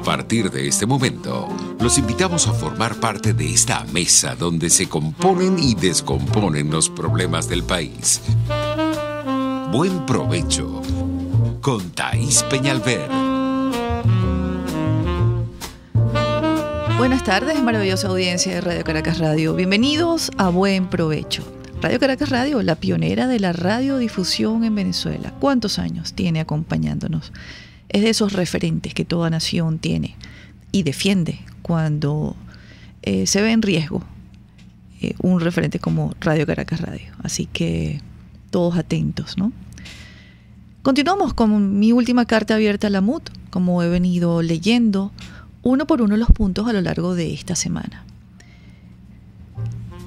partir de este momento, los invitamos a formar parte de esta mesa donde se componen y descomponen los problemas del país. Buen provecho con Thaís Peñalver. Buenas tardes, maravillosa audiencia de Radio Caracas Radio. Bienvenidos a Buen Provecho. Radio Caracas Radio, la pionera de la radiodifusión en Venezuela. ¿Cuántos años tiene acompañándonos? Es de esos referentes que toda nación tiene y defiende cuando se ve en riesgo un referente como Radio Caracas Radio. Así que todos atentos, ¿no? Continuamos con mi última carta abierta a la MUD, como he venido leyendo uno por uno los puntos a lo largo de esta semana.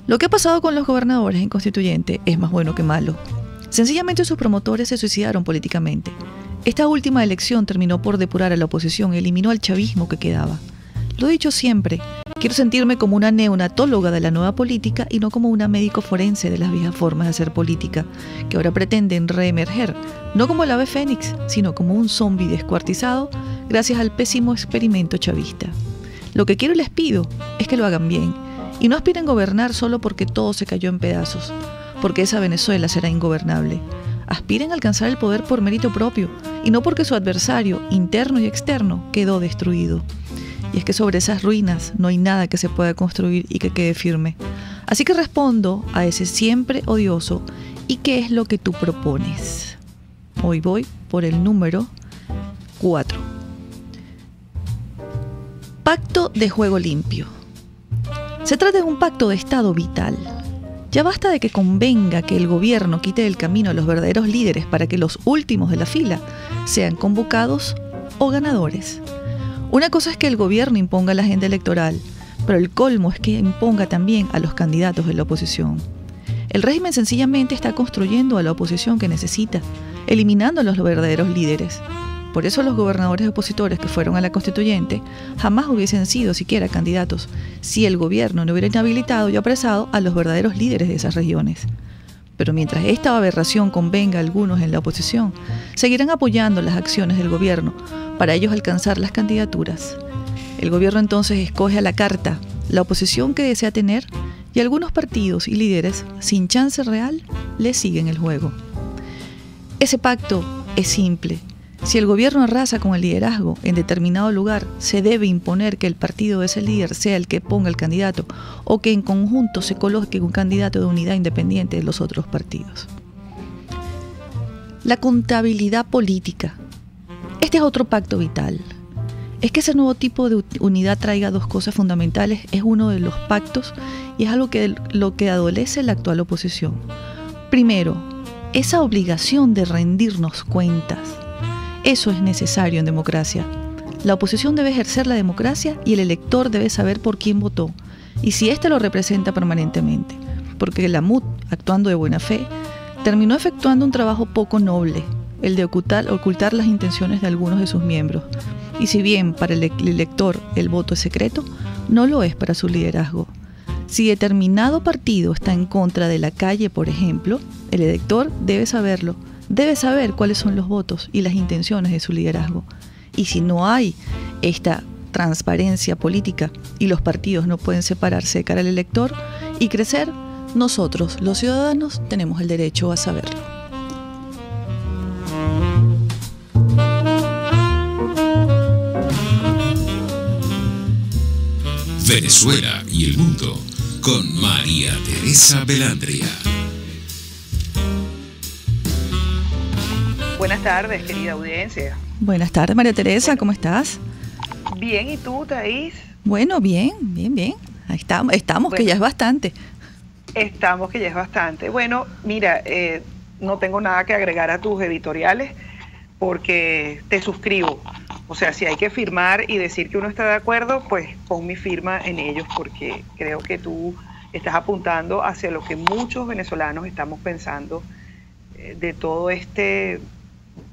Lo que ha pasado con los gobernadores en Constituyente es más bueno que malo. Sencillamente sus promotores se suicidaron políticamente. Esta última elección terminó por depurar a la oposición y eliminó al chavismo que quedaba. Lo he dicho siempre, quiero sentirme como una neonatóloga de la nueva política y no como una médico forense de las viejas formas de hacer política, que ahora pretenden reemerger, no como el ave fénix, sino como un zombi descuartizado gracias al pésimo experimento chavista. Lo que quiero y les pido es que lo hagan bien, y no aspiren a gobernar solo porque todo se cayó en pedazos, porque esa Venezuela será ingobernable. Aspiren a alcanzar el poder por mérito propio, y no porque su adversario, interno y externo, quedó destruido. Y es que sobre esas ruinas no hay nada que se pueda construir y que quede firme. Así que respondo a ese siempre odioso, ¿y qué es lo que tú propones? Hoy voy por el número 4. Pacto de juego limpio. Se trata de un pacto de Estado vital. Ya basta de que convenga que el gobierno quite del camino a los verdaderos líderes para que los últimos de la fila sean convocados o ganadores. Una cosa es que el gobierno imponga la agenda electoral, pero el colmo es que imponga también a los candidatos de la oposición. El régimen sencillamente está construyendo a la oposición que necesita, eliminando a los verdaderos líderes. Por eso los gobernadores opositores que fueron a la Constituyente jamás hubiesen sido siquiera candidatos si el gobierno no hubiera inhabilitado y apresado a los verdaderos líderes de esas regiones. Pero mientras esta aberración convenga a algunos en la oposición, seguirán apoyando las acciones del gobierno para ellos alcanzar las candidaturas. El gobierno entonces escoge a la carta la oposición que desea tener y algunos partidos y líderes sin chance real le siguen el juego. Ese pacto es simple. Si el gobierno arrasa con el liderazgo en determinado lugar, se debe imponer que el partido de ese líder sea el que ponga el candidato o que en conjunto se coloque un candidato de unidad independiente de los otros partidos. La contabilidad política. Este es otro pacto vital. Es que ese nuevo tipo de unidad traiga dos cosas fundamentales, es uno de los pactos y es algo que lo que adolece la actual oposición. Primero, esa obligación de rendirnos cuentas. Eso es necesario en democracia. La oposición debe ejercer la democracia y el elector debe saber por quién votó y si éste lo representa permanentemente. Porque la MUD, actuando de buena fe, terminó efectuando un trabajo poco noble, el de ocultar las intenciones de algunos de sus miembros. Y si bien para el elector el voto es secreto, no lo es para su liderazgo. Si determinado partido está en contra de la calle, por ejemplo, el elector debe saberlo. Debe saber cuáles son los votos y las intenciones de su liderazgo. Y si no hay esta transparencia política y los partidos no pueden separarse de cara al elector y crecer, nosotros, los ciudadanos, tenemos el derecho a saberlo. Venezuela y el mundo con María Teresa Belandria. Buenas tardes, querida audiencia. Buenas tardes, María Teresa, ¿cómo estás? Bien, ¿y tú, Thaís? Bueno, bien. Ahí estamos, bueno, que ya es bastante. Estamos, que ya es bastante. Bueno, mira, no tengo nada que agregar a tus editoriales porque te suscribo. O sea, si hay que firmar y decir que uno está de acuerdo, pues pon mi firma en ellos porque creo que tú estás apuntando hacia lo que muchos venezolanos estamos pensando de todo este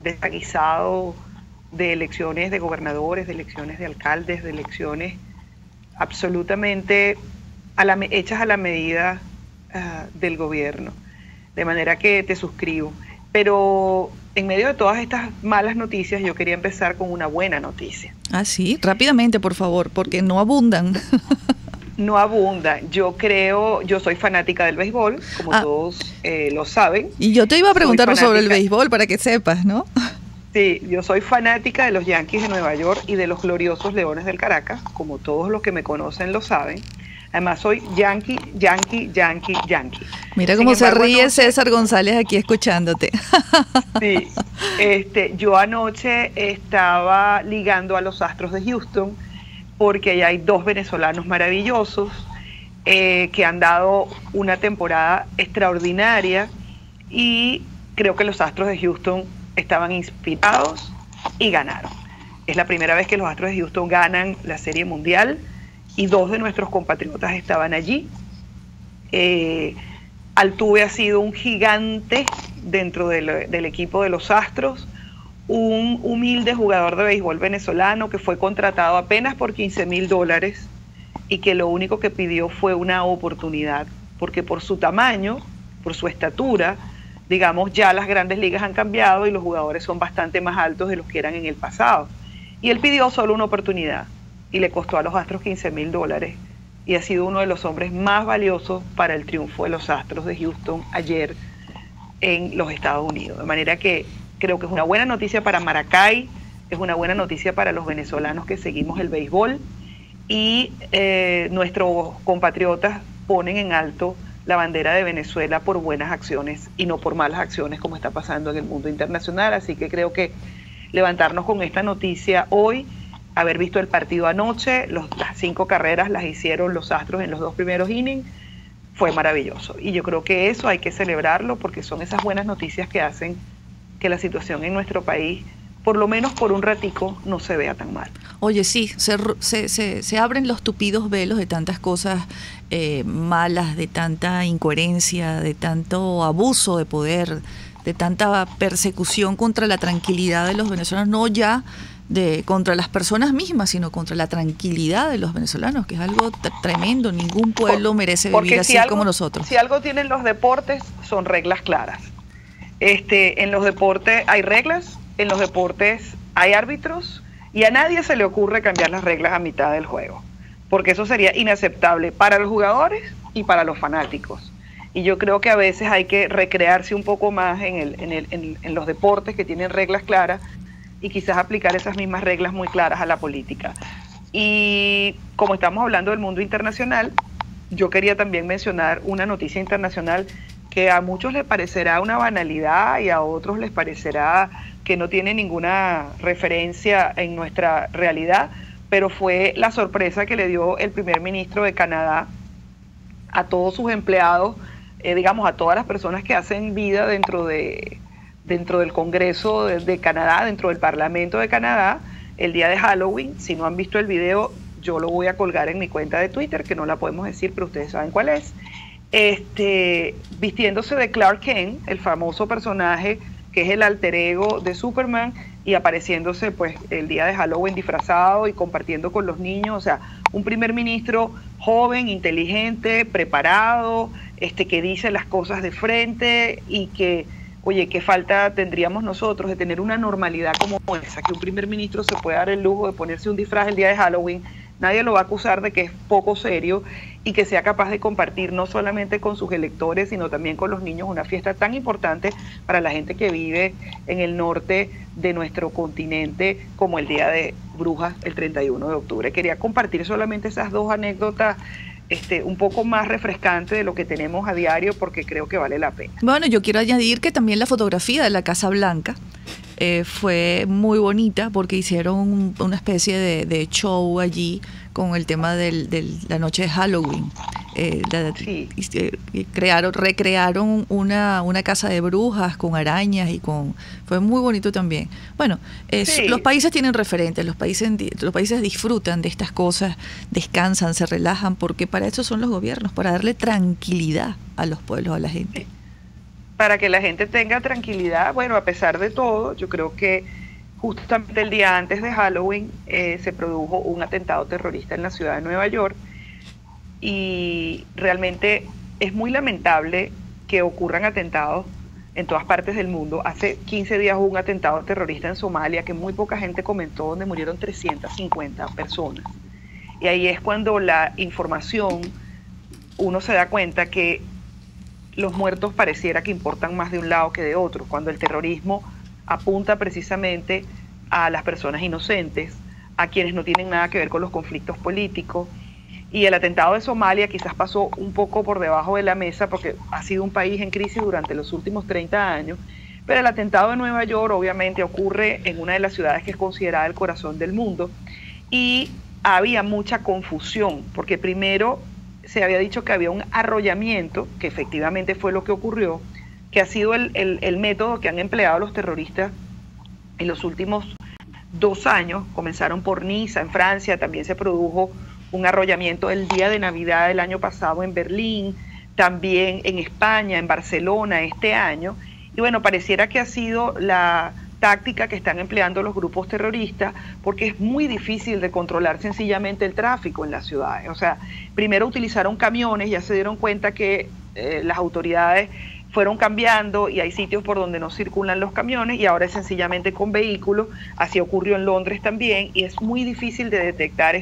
desaguisado de elecciones de gobernadores, de elecciones de alcaldes, de elecciones absolutamente hechas a la medida del gobierno. De manera que te suscribo. Pero en medio de todas estas malas noticias, yo quería empezar con una buena noticia. Ah, sí, rápidamente, por favor, porque no abundan. No abunda. Yo soy fanática del béisbol, como todos lo saben. Y yo te iba a preguntar sobre el béisbol para que sepas, ¿no? Sí, yo soy fanática de los Yankees de Nueva York y de los gloriosos Leones del Caracas, como todos los que me conocen lo saben. Además soy Yankee. Mira cómo se ríe César González aquí escuchándote. Sí, yo anoche estaba ligando a los Astros de Houston, porque allá hay dos venezolanos maravillosos que han dado una temporada extraordinaria y creo que los Astros de Houston estaban inspirados y ganaron. Es la primera vez que los Astros de Houston ganan la Serie Mundial y dos de nuestros compatriotas estaban allí. Altuve ha sido un gigante dentro del equipo de los Astros, un humilde jugador de béisbol venezolano que fue contratado apenas por $15,000 y que lo único que pidió fue una oportunidad, porque por su tamaño, por su estatura, digamos, ya las grandes ligas han cambiado y los jugadores son bastante más altos de los que eran en el pasado. Y él pidió solo una oportunidad y le costó a los Astros $15,000 y ha sido uno de los hombres más valiosos para el triunfo de los Astros de Houston ayer en los Estados Unidos. De manera que creo que es una buena noticia para Maracay, es una buena noticia para los venezolanos que seguimos el béisbol y nuestros compatriotas ponen en alto la bandera de Venezuela por buenas acciones y no por malas acciones como está pasando en el mundo internacional. Así que creo que levantarnos con esta noticia hoy, haber visto el partido anoche, las 5 carreras las hicieron los Astros en los 2 primeros innings, fue maravilloso. Y yo creo que eso hay que celebrarlo porque son esas buenas noticias que hacen que la situación en nuestro país, por lo menos por un ratico, no se vea tan mal. Oye, sí, se abren los tupidos velos de tantas cosas malas, de tanta incoherencia, de tanto abuso de poder, de tanta persecución contra la tranquilidad de los venezolanos, no ya contra las personas mismas, sino contra la tranquilidad de los venezolanos, que es algo tremendo. Ningún pueblo merece vivir así como nosotros. Si algo tienen los deportes, son reglas claras. En los deportes hay reglas, en los deportes hay árbitros y a nadie se le ocurre cambiar las reglas a mitad del juego, porque eso sería inaceptable para los jugadores y para los fanáticos. Y yo creo que a veces hay que recrearse un poco más en los deportes que tienen reglas claras y quizás aplicar esas mismas reglas muy claras a la política. Y como estamos hablando del mundo internacional, yo quería también mencionar una noticia internacional que a muchos les parecerá una banalidad y a otros les parecerá que no tiene ninguna referencia en nuestra realidad, pero fue la sorpresa que le dio el primer ministro de Canadá a todos sus empleados, digamos a todas las personas que hacen vida dentro del Congreso de Canadá, dentro del Parlamento de Canadá, el día de Halloween. Si no han visto el video, yo lo voy a colgar en mi cuenta de Twitter, que no la podemos decir, pero ustedes saben cuál es. Vistiéndose de Clark Kent, el famoso personaje que es el alter ego de Superman, y apareciéndose pues el día de Halloween disfrazado y compartiendo con los niños. O sea, un primer ministro joven, inteligente, preparado, que dice las cosas de frente y que, oye, qué falta tendríamos nosotros de tener una normalidad como esa, que un primer ministro se pueda dar el lujo de ponerse un disfraz el día de Halloween. Nadie lo va a acusar de que es poco serio y que sea capaz de compartir no solamente con sus electores, sino también con los niños una fiesta tan importante para la gente que vive en el norte de nuestro continente como el Día de Brujas, el 31 de octubre. Quería compartir solamente esas dos anécdotas un poco más refrescantes de lo que tenemos a diario porque creo que vale la pena. Bueno, yo quiero añadir que también la fotografía de la Casa Blanca fue muy bonita porque hicieron una especie de show allí con el tema de la noche de Halloween. Sí. Recrearon una casa de brujas con arañas fue muy bonito también. Bueno, sí. Los países tienen referentes, los países disfrutan de estas cosas, descansan, se relajan, porque para eso son los gobiernos, para darle tranquilidad a los pueblos, a la gente. Sí. Para que la gente tenga tranquilidad. Bueno, a pesar de todo, yo creo que justamente el día antes de Halloween se produjo un atentado terrorista en la ciudad de Nueva York y realmente es muy lamentable que ocurran atentados en todas partes del mundo. Hace 15 días hubo un atentado terrorista en Somalia que muy poca gente comentó, donde murieron 350 personas. Y ahí es cuando la información, uno se da cuenta que los muertos pareciera que importan más de un lado que de otro, cuando el terrorismo apunta precisamente a las personas inocentes, a quienes no tienen nada que ver con los conflictos políticos. Y el atentado de Somalia quizás pasó un poco por debajo de la mesa porque ha sido un país en crisis durante los últimos 30 años, pero el atentado de Nueva York obviamente ocurre en una de las ciudades que es considerada el corazón del mundo, y había mucha confusión, porque primero se había dicho que había un arrollamiento, que efectivamente fue lo que ocurrió, que ha sido el método que han empleado los terroristas en los últimos 2 años. Comenzaron por Niza, en Francia, también se produjo un arrollamiento el día de Navidad del año pasado en Berlín, también en España, en Barcelona este año, y bueno, pareciera que ha sido la táctica que están empleando los grupos terroristas, porque es muy difícil de controlar sencillamente el tráfico en las ciudades. O sea, primero utilizaron camiones, ya se dieron cuenta que las autoridades fueron cambiando y hay sitios por donde no circulan los camiones, y ahora es sencillamente con vehículos. Así ocurrió en Londres también, y es muy difícil de detectar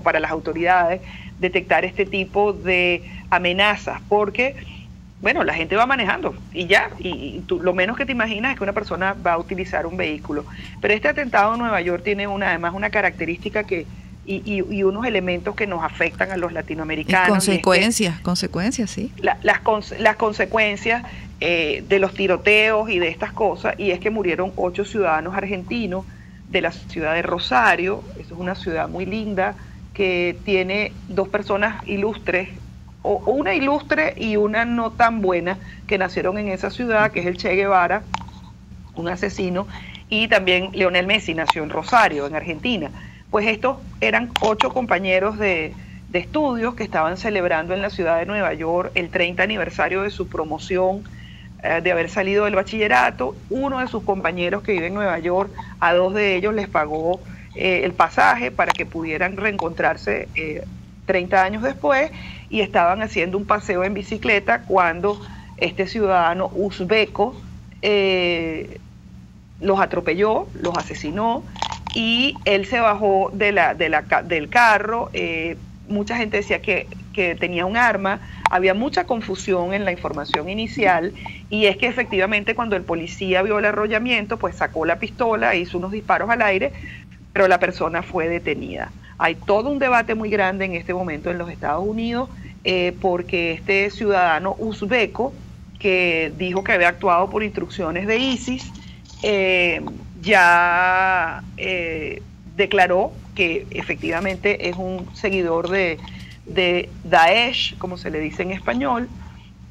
para las autoridades, detectar este tipo de amenazas, porque bueno, la gente va manejando y ya, y tú, lo menos que te imaginas es que una persona va a utilizar un vehículo. Pero este atentado en Nueva York tiene además una característica y unos elementos que nos afectan a los latinoamericanos. Consecuencias, sí. Las consecuencias de los tiroteos y de estas cosas, y es que murieron 8 ciudadanos argentinos de la ciudad de Rosario. Eso es una ciudad muy linda que tiene 2 personas ilustres, o una ilustre y una no tan buena, que nacieron en esa ciudad, que es el Che Guevara, un asesino, y también Lionel Messi nació en Rosario, en Argentina. Pues estos eran 8 compañeros de estudios que estaban celebrando en la ciudad de Nueva York el 30 aniversario de su promoción, de haber salido del bachillerato. Uno de sus compañeros que vive en Nueva York, a 2 de ellos les pagó el pasaje para que pudieran reencontrarse 30 años después, y estaban haciendo un paseo en bicicleta cuando este ciudadano uzbeco los atropelló, los asesinó, y él se bajó del carro. Mucha gente decía que tenía un arma. Había mucha confusión en la información inicial, y es que efectivamente cuando el policía vio el arrollamiento, pues sacó la pistola, hizo unos disparos al aire, pero la persona fue detenida. Hay todo un debate muy grande en este momento en los Estados Unidos, porque este ciudadano uzbeco, que dijo que había actuado por instrucciones de ISIS, ya declaró que efectivamente es un seguidor de Daesh, como se le dice en español,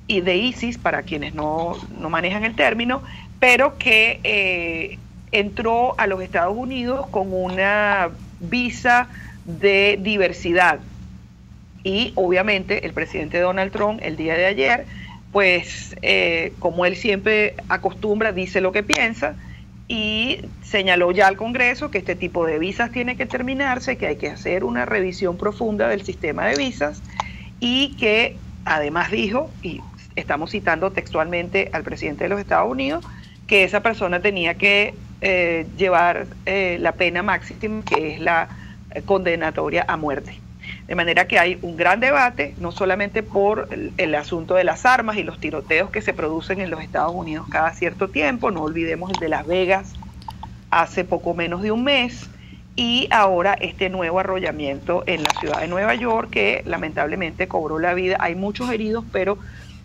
y de ISIS, para quienes no manejan el término, pero que entró a los Estados Unidos con una visa de diversidad. Y obviamente el presidente Donald Trump el día de ayer, pues como él siempre acostumbra, dice lo que piensa, y señaló ya al Congreso que este tipo de visas tiene que terminarse, que hay que hacer una revisión profunda del sistema de visas, y que además dijo, y estamos citando textualmente al presidente de los Estados Unidos, que esa persona tenía que llevar la pena máxima, que es la condenatoria a muerte. De manera que hay un gran debate, no solamente por el asunto de las armas y los tiroteos que se producen en los Estados Unidos cada cierto tiempo. No olvidemos el de Las Vegas hace poco menos de un mes, y ahora este nuevo arrollamiento en la ciudad de Nueva York, que lamentablemente cobró la vida. Hay muchos heridos, pero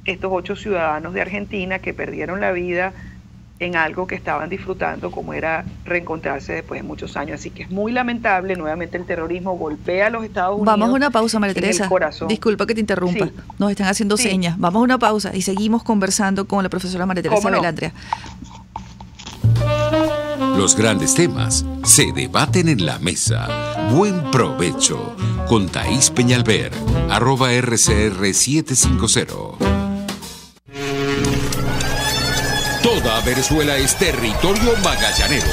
estos 8 ciudadanos de Argentina que perdieron la vida en algo que estaban disfrutando, como era reencontrarse después de muchos años. Así que es muy lamentable. Nuevamente el terrorismo golpea a los Estados Unidos. Vamos a una pausa, María Teresa. Disculpa que te interrumpa. Sí. Nos están haciendo señas. Vamos a una pausa y seguimos conversando con la profesora María Teresa Belandria. Los grandes temas se debaten en la mesa. Buen provecho con Thaís Peñalver, @RCR750. Toda Venezuela es territorio magallanero.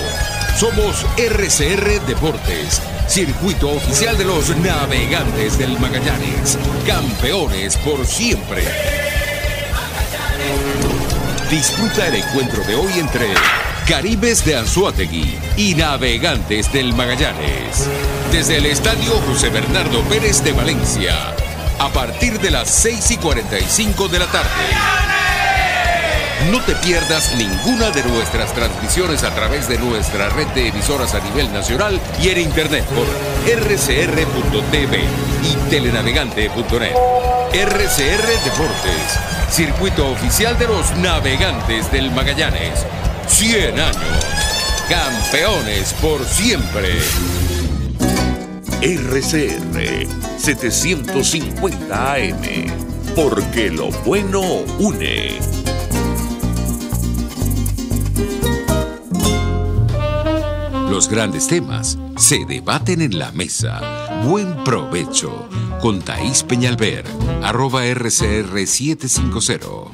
Somos RCR Deportes, circuito oficial de los navegantes del Magallanes, campeones por siempre. Disfruta el encuentro de hoy entre Caribes de Anzoátegui y Navegantes del Magallanes. Desde el Estadio José Bernardo Pérez de Valencia, a partir de las 6:45 de la tarde. No te pierdas ninguna de nuestras transmisiones a través de nuestra red de emisoras a nivel nacional y en internet por rcr.tv y telenavegante.net. RCR Deportes, circuito oficial de los Navegantes del Magallanes. 100 años, campeones por siempre. RCR 750 AM, porque lo bueno une. Los grandes temas se debaten en la mesa. Buen provecho con Thaís Peñalver, @RCR750.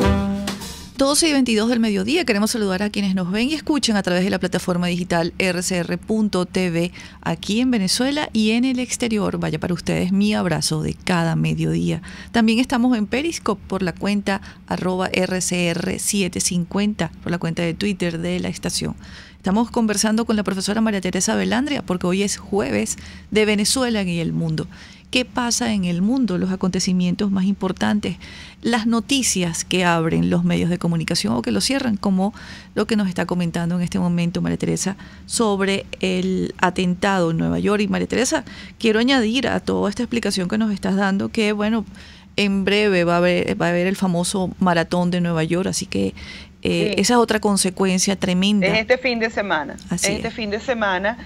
12:22 del mediodía. Queremos saludar a quienes nos ven y escuchan a través de la plataforma digital rcr.tv aquí en Venezuela y en el exterior. Vaya para ustedes mi abrazo de cada mediodía. También estamos en Periscope por la cuenta @RCR750, por la cuenta de Twitter de la estación. Estamos conversando con la profesora María Teresa Velandria porque hoy es jueves de Venezuela y el mundo. ¿Qué pasa en el mundo? Los acontecimientos más importantes, las noticias que abren los medios de comunicación o que los cierran, como lo que nos está comentando en este momento María Teresa sobre el atentado en Nueva York. Y María Teresa, quiero añadir a toda esta explicación que nos estás dando que, bueno, en breve va a haber el famoso maratón de Nueva York, así que sí, esa es otra consecuencia tremenda. Es este fin de semana. Fin de semana.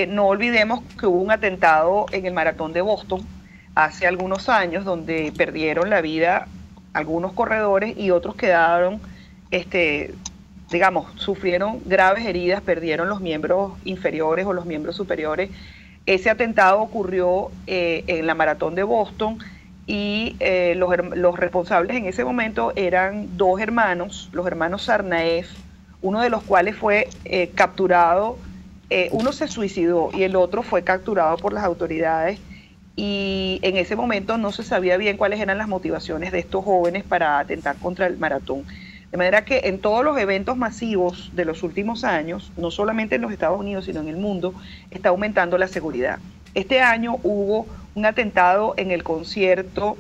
No olvidemos que hubo un atentado en el maratón de Boston hace algunos años donde perdieron la vida algunos corredores y otros quedaron, sufrieron graves heridas, perdieron los miembros inferiores o los miembros superiores. Ese atentado ocurrió en la maratón de Boston y los responsables en ese momento eran dos hermanos, los hermanos Sarnaev, uno de los cuales fue capturado. Uno se suicidó y el otro fue capturado por las autoridades y en ese momento no se sabía bien cuáles eran las motivaciones de estos jóvenes para atentar contra el maratón. De manera que en todos los eventos masivos de los últimos años, no solamente en los Estados Unidos, sino en el mundo, está aumentando la seguridad. Este año hubo un atentado en el concierto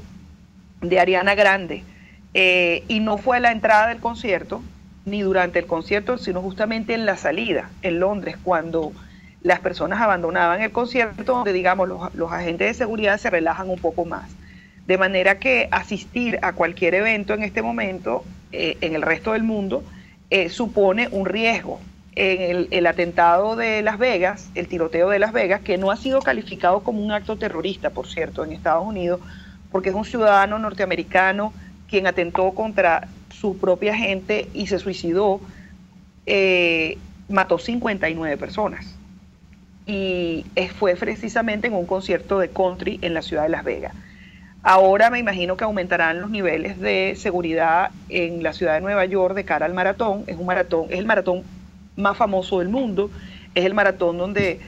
de Ariana Grande y no fue a la entrada del concierto, ni durante el concierto, sino justamente en la salida, en Londres, cuando las personas abandonaban el concierto, donde, digamos, los agentes de seguridad se relajan un poco más. De manera que asistir a cualquier evento en este momento, en el resto del mundo, supone un riesgo. En el atentado de Las Vegas, el tiroteo de Las Vegas, que no ha sido calificado como un acto terrorista, por cierto, en Estados Unidos, porque es un ciudadano norteamericano quien atentó contra su propia gente y se suicidó, mató 59 personas. Y fue precisamente en un concierto de country en la ciudad de Las Vegas. Ahora me imagino que aumentarán los niveles de seguridad en la ciudad de Nueva York de cara al maratón. Es el maratón más famoso del mundo, es el maratón donde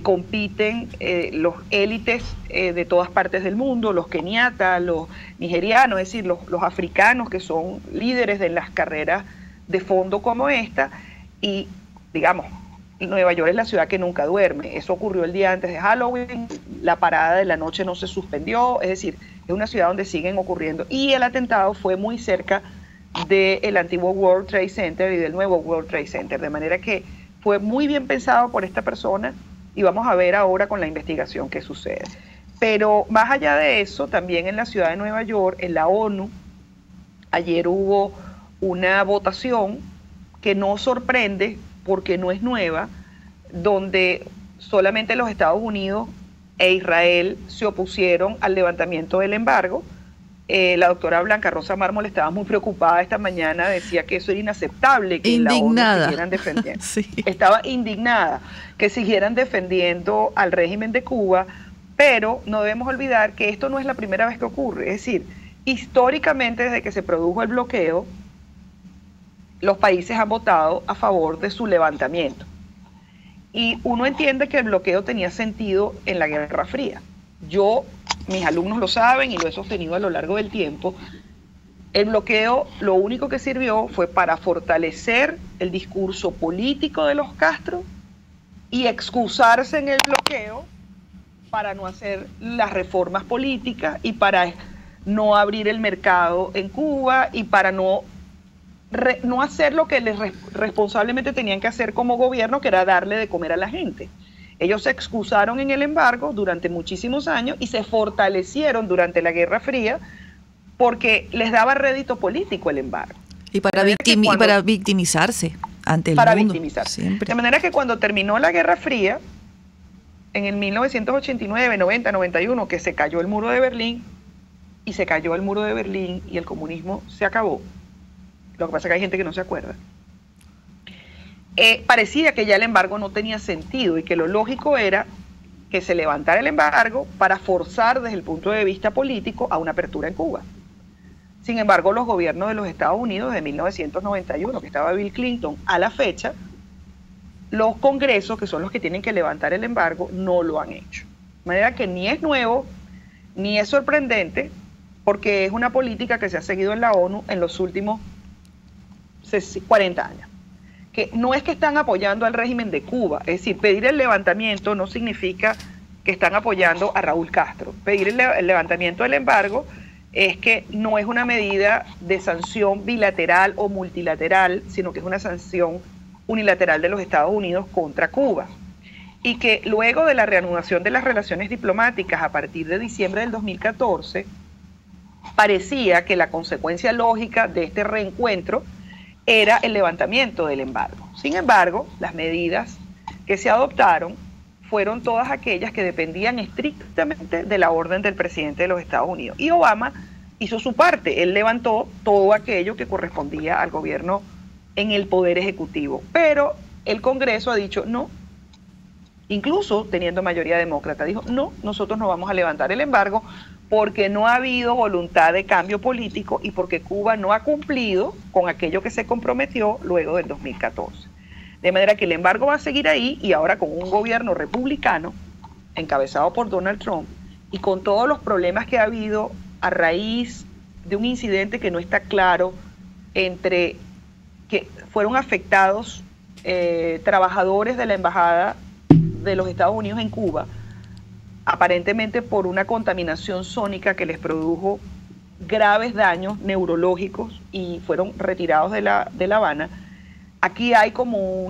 compiten los élites de todas partes del mundo, los keniatas, los nigerianos, es decir, los africanos que son líderes de las carreras de fondo como esta. Y, digamos, Nueva York es la ciudad que nunca duerme. Eso ocurrió el día antes de Halloween, la parada de la noche no se suspendió, es decir, es una ciudad donde siguen ocurriendo. Y el atentado fue muy cerca del antiguo World Trade Center y del nuevo World Trade Center, de manera que fue muy bien pensado por esta persona y vamos a ver ahora con la investigación qué sucede. Pero más allá de eso, también en la ciudad de Nueva York, en la ONU, ayer hubo una votación que no sorprende porque no es nueva, donde solamente los Estados Unidos e Israel se opusieron al levantamiento del embargo. La doctora Blanca Rosa Mármol estaba muy preocupada esta mañana, decía que eso era inaceptable, que indignada. La ONU siguieran defendiendo. Sí. Estaba indignada que siguieran defendiendo al régimen de Cuba, pero no debemos olvidar que esto no es la primera vez que ocurre. Es decir, históricamente desde que se produjo el bloqueo, los países han votado a favor de su levantamiento. Y uno entiende que el bloqueo tenía sentido en la Guerra Fría. Mis alumnos lo saben y lo he sostenido a lo largo del tiempo. El bloqueo lo único que sirvió fue para fortalecer el discurso político de los Castro y excusarse en el bloqueo para no hacer las reformas políticas y para no abrir el mercado en Cuba y para no hacer lo que les responsablemente tenían que hacer como gobierno, que era darle de comer a la gente. Ellos se excusaron en el embargo durante muchísimos años y se fortalecieron durante la Guerra Fría porque les daba rédito político el embargo. Y para victimizarse ante el para mundo. Victimizarse. Siempre. De manera que cuando terminó la Guerra Fría, en el 1989, 90, 91, que se cayó el muro de Berlín, y se cayó el muro de Berlín y el comunismo se acabó. Lo que pasa es que hay gente que no se acuerda. Parecía que ya el embargo no tenía sentido y que lo lógico era que se levantara el embargo para forzar desde el punto de vista político a una apertura en Cuba. Sin embargo, los gobiernos de los Estados Unidos de 1991, que estaba Bill Clinton, a la fecha, los congresos, que son los que tienen que levantar el embargo, no lo han hecho. De manera que ni es nuevo, ni es sorprendente, porque es una política que se ha seguido en la ONU en los últimos 40 años. Que no es que están apoyando al régimen de Cuba, es decir, pedir el levantamiento no significa que están apoyando a Raúl Castro. Pedir el levantamiento del embargo es que no es una medida de sanción bilateral o multilateral, sino que es una sanción unilateral de los Estados Unidos contra Cuba. Y que luego de la reanudación de las relaciones diplomáticas a partir de diciembre del 2014, parecía que la consecuencia lógica de este reencuentro era el levantamiento del embargo. Sin embargo, las medidas que se adoptaron fueron todas aquellas que dependían estrictamente de la orden del presidente de los Estados Unidos. Y Obama hizo su parte, él levantó todo aquello que correspondía al gobierno en el poder ejecutivo. Pero el Congreso ha dicho no, incluso teniendo mayoría demócrata, dijo no, nosotros no vamos a levantar el embargo porque no ha habido voluntad de cambio político y porque Cuba no ha cumplido con aquello que se comprometió luego del 2014. De manera que el embargo va a seguir ahí y ahora con un gobierno republicano encabezado por Donald Trump y con todos los problemas que ha habido a raíz de un incidente que no está claro entre que fueron afectados trabajadores de la Embajada de los Estados Unidos en Cuba, aparentemente por una contaminación sónica que les produjo graves daños neurológicos y fueron retirados de La Habana. Aquí hay como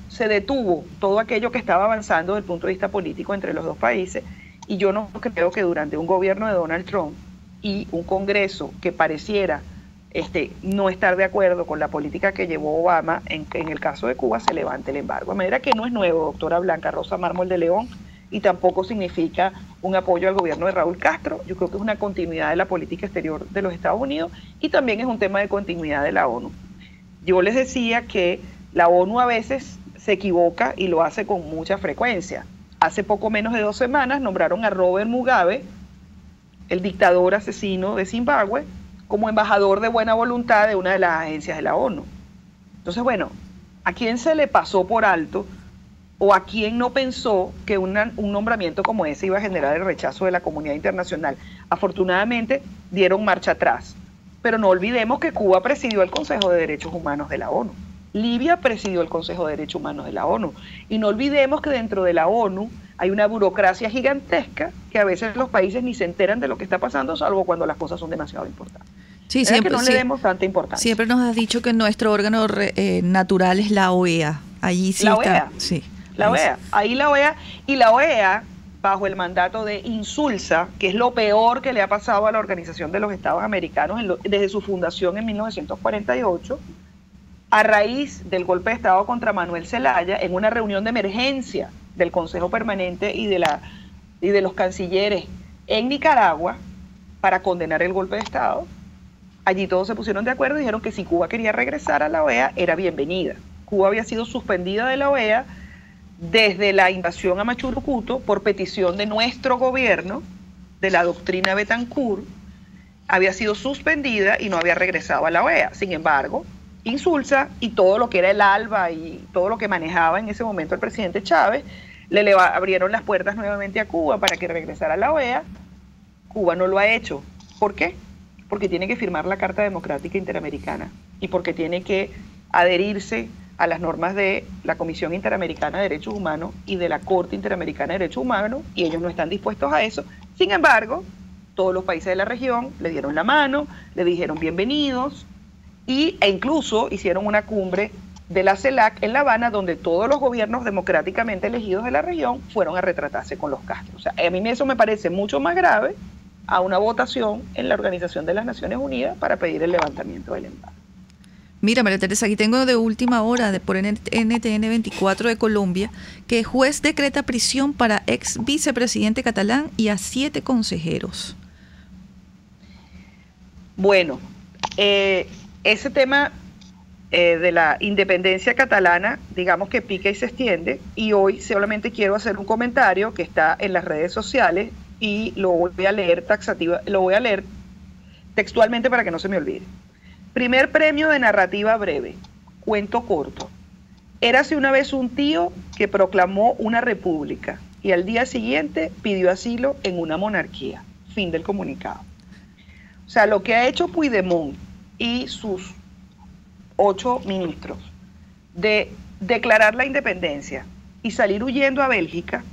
se detuvo todo aquello que estaba avanzando desde el punto de vista político entre los dos países y yo no creo que durante un gobierno de Donald Trump y un Congreso que pareciera no estar de acuerdo con la política que llevó Obama en el caso de Cuba se levante el embargo. De manera que no es nuevo, doctora Blanca Rosa Mármol de León, y tampoco significa un apoyo al gobierno de Raúl Castro. Yo creo que es una continuidad de la política exterior de los Estados Unidos y también es un tema de continuidad de la ONU. Yo les decía que la ONU a veces se equivoca y lo hace con mucha frecuencia. Hace poco menos de 2 semanas nombraron a Robert Mugabe, el dictador asesino de Zimbabue, como embajador de buena voluntad de una de las agencias de la ONU. Entonces, bueno, ¿a quién se le pasó por alto o a quién no pensó que un nombramiento como ese iba a generar el rechazo de la comunidad internacional? Afortunadamente dieron marcha atrás. Pero no olvidemos que Cuba presidió el Consejo de Derechos Humanos de la ONU. Libia presidió el Consejo de Derechos Humanos de la ONU. Y no olvidemos que dentro de la ONU hay una burocracia gigantesca que a veces los países ni se enteran de lo que está pasando, salvo cuando las cosas son demasiado importantes. Sí, siempre, que no le demos tanta importancia. Siempre nos has dicho que nuestro órgano natural es la OEA. Allí sí la está. OEA. Sí, la OEA. Ahí la OEA. Y la OEA, bajo el mandato de Insulza, que es lo peor que le ha pasado a la Organización de los Estados Americanos desde su fundación en 1948, a raíz del golpe de Estado contra Manuel Zelaya, en una reunión de emergencia del Consejo Permanente y de los cancilleres en Nicaragua para condenar el golpe de Estado. Allí todos se pusieron de acuerdo y dijeron que si Cuba quería regresar a la OEA, era bienvenida. Cuba había sido suspendida de la OEA desde la invasión a Machurucuto por petición de nuestro gobierno, de la doctrina Betancourt, había sido suspendida y no había regresado a la OEA. Sin embargo, Insulza y todo lo que era el ALBA y todo lo que manejaba en ese momento el presidente Chávez, le abrieron las puertas nuevamente a Cuba para que regresara a la OEA. Cuba no lo ha hecho. ¿Por qué? porque tiene que firmar la Carta Democrática Interamericana y porque tiene que adherirse a las normas de la Comisión Interamericana de Derechos Humanos y de la Corte Interamericana de Derechos Humanos, y ellos no están dispuestos a eso. Sin embargo, todos los países de la región le dieron la mano, le dijeron bienvenidos, e incluso hicieron una cumbre de la CELAC en La Habana, donde todos los gobiernos democráticamente elegidos de la región fueron a retratarse con los Castro. O sea, a mí eso me parece mucho más grave a una votación en la Organización de las Naciones Unidas para pedir el levantamiento del embargo. Mira, María Teresa, aquí tengo de última hora por NTN 24 de Colombia que juez decreta prisión para ex vicepresidente catalán y a 7 consejeros. Bueno, ese tema de la independencia catalana, digamos que pica y se extiende, y hoy solamente quiero hacer un comentario que está en las redes sociales y lo voy a leer textualmente para que no se me olvide. Primer premio de narrativa breve, cuento corto. Érase una vez un tío que proclamó una república y al día siguiente pidió asilo en una monarquía. Fin del comunicado. O sea, lo que ha hecho Puigdemont y sus 8 ministros de declarar la independencia y salir huyendo a Bélgica,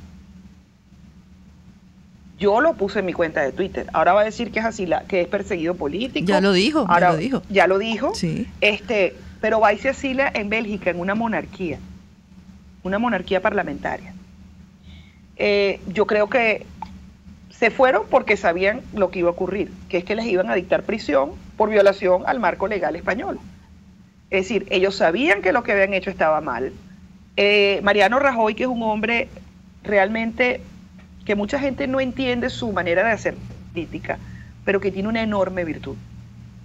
yo lo puse en mi cuenta de Twitter. Ahora va a decir que es así, que es perseguido político. Ya lo dijo, ahora, ya lo dijo. Ya lo dijo. Sí. Pero va y se asila en Bélgica, en una monarquía parlamentaria. Yo creo que se fueron porque sabían lo que iba a ocurrir, que es que les iban a dictar prisión por violación al marco legal español. Es decir, ellos sabían que lo que habían hecho estaba mal. Mariano Rajoy, que es un hombre realmente que mucha gente no entiende su manera de hacer política, pero que tiene una enorme virtud,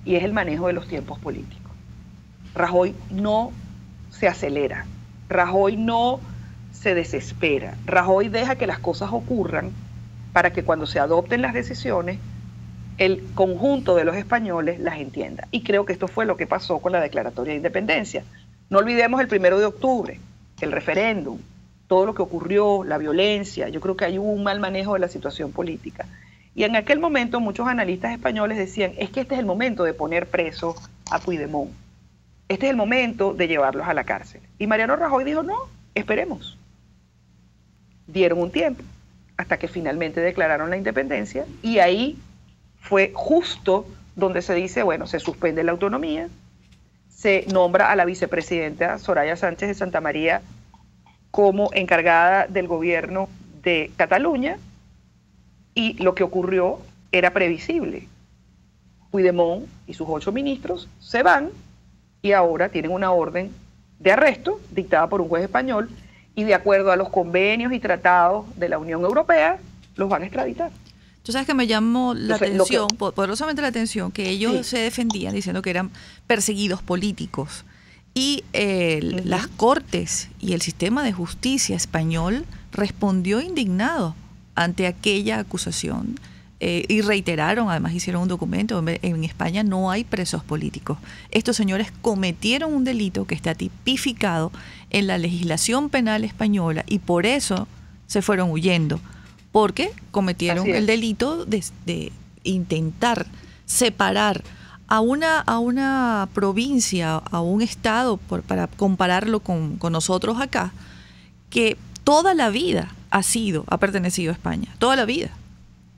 y es el manejo de los tiempos políticos. Rajoy no se acelera, Rajoy no se desespera, Rajoy deja que las cosas ocurran para que cuando se adopten las decisiones, el conjunto de los españoles las entienda. Y creo que esto fue lo que pasó con la declaratoria de independencia. No olvidemos el 1 de octubre, el referéndum, todo lo que ocurrió, la violencia. Yo creo que hay un mal manejo de la situación política. Y en aquel momento muchos analistas españoles decían, es que este es el momento de poner preso a Puigdemont. Este es el momento de llevarlos a la cárcel. Y Mariano Rajoy dijo, no, esperemos. Dieron un tiempo hasta que finalmente declararon la independencia, y ahí fue justo donde se dice, bueno, se suspende la autonomía, se nombra a la vicepresidenta Soraya Sánchez de Santamaría como encargada del gobierno de Cataluña, y lo que ocurrió era previsible. Puigdemont y sus 8 ministros se van y ahora tienen una orden de arresto dictada por un juez español, y de acuerdo a los convenios y tratados de la Unión Europea los van a extraditar. Tú sabes que me llamó la atención, poderosamente la atención, que ellos se defendían diciendo que eran perseguidos políticos. Y las Cortes y el sistema de justicia español respondió indignado ante aquella acusación y reiteraron, además hicieron un documento, en España no hay presos políticos. Estos señores cometieron un delito que está tipificado en la legislación penal española y por eso se fueron huyendo, porque cometieron el delito de intentar separar a una provincia, a un estado, para compararlo con nosotros acá, que toda la vida ha pertenecido a España, toda la vida.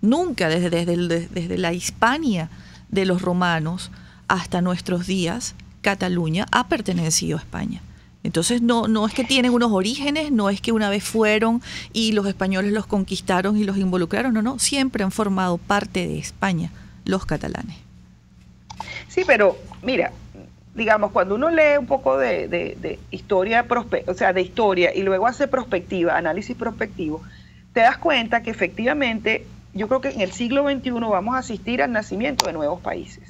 Nunca, desde la Hispania de los romanos hasta nuestros días, Cataluña ha pertenecido a España. Entonces no es que tienen unos orígenes, no es que una vez fueron y los españoles los conquistaron y los involucraron, no, siempre han formado parte de España los catalanes. Sí, pero mira, digamos, cuando uno lee un poco de historia, de historia y luego hace prospectiva, análisis prospectivo, te das cuenta que efectivamente yo creo que en el siglo XXI vamos a asistir al nacimiento de nuevos países,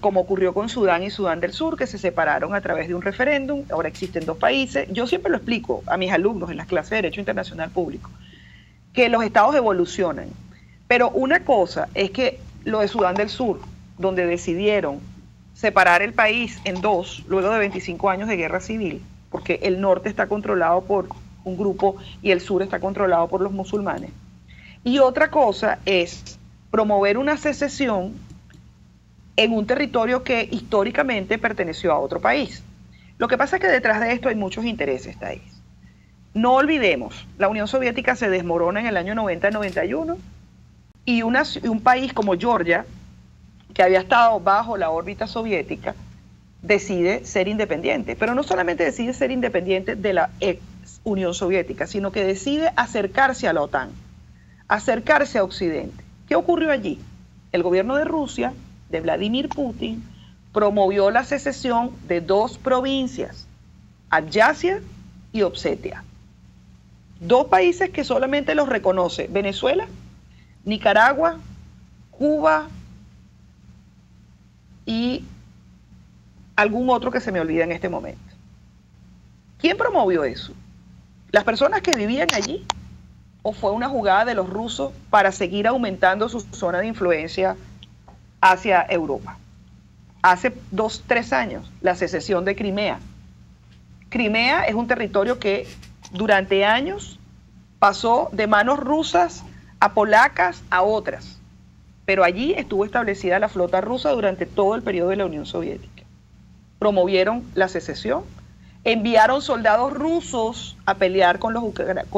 como ocurrió con Sudán y Sudán del Sur, que se separaron a través de un referéndum. Ahora existen 2 países. Yo siempre lo explico a mis alumnos en las clases de Derecho Internacional Público, que los estados evolucionan. Pero una cosa es que lo de Sudán del Sur, donde decidieron separar el país en 2, luego de 25 años de guerra civil, porque el norte está controlado por un grupo y el sur está controlado por los musulmanes. Y otra cosa es promover una secesión en un territorio que históricamente perteneció a otro país. Lo que pasa es que detrás de esto hay muchos intereses, Thais. No olvidemos, la Unión Soviética se desmorona en el año 90-91 y un país como Georgia, que había estado bajo la órbita soviética, decide ser independiente. Pero no solamente decide ser independiente de la ex Unión Soviética, sino que decide acercarse a la OTAN, acercarse a Occidente. ¿Qué ocurrió allí? El gobierno de Rusia, de Vladimir Putin, promovió la secesión de dos provincias, Abjasia y Osetia. Dos países que solamente los reconoce Venezuela, Nicaragua, Cuba y algún otro que se me olvida en este momento. ¿Quién promovió eso? ¿Las personas que vivían allí? ¿O fue una jugada de los rusos para seguir aumentando su zona de influencia hacia Europa? Hace 2-3 años, la secesión de Crimea. Crimea es un territorio que durante años pasó de manos rusas a polacas a otras, pero allí estuvo establecida la flota rusa durante todo el periodo de la Unión Soviética. Promovieron la secesión, enviaron soldados rusos a pelear con